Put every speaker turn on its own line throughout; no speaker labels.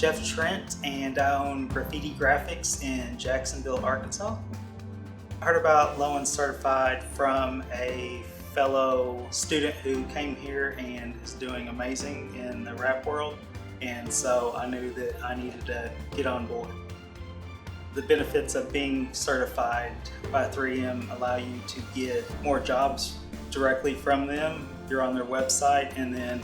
Jeff Trent, and I own Graffiti Graffix in Jacksonville, Arkansas. I heard about Lowen Certified from a fellow student who came here and is doing amazing in the rap world, and so I knew that I needed to get on board. The benefits of being certified by 3M allow you to get more jobs directly from them. You're on their website, and then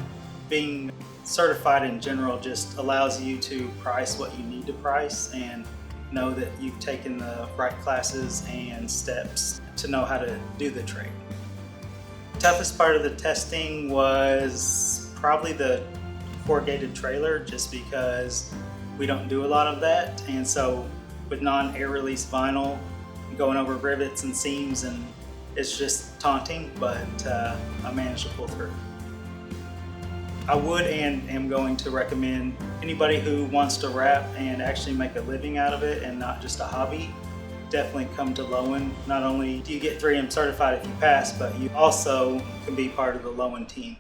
being certified in general just allows you to price what you need to price and know that you've taken the right classes and steps to know how to do the trade. The toughest part of the testing was probably the corrugated trailer, just because we don't do a lot of that, and so with non-air release vinyl, going over rivets and seams, and it's just taunting, but I managed to pull through. I would and am going to recommend anybody who wants to rap and actually make a living out of it and not just a hobby, definitely come to Lowen. Not only do you get 3M certified if you pass, but you also can be part of the Lowen team.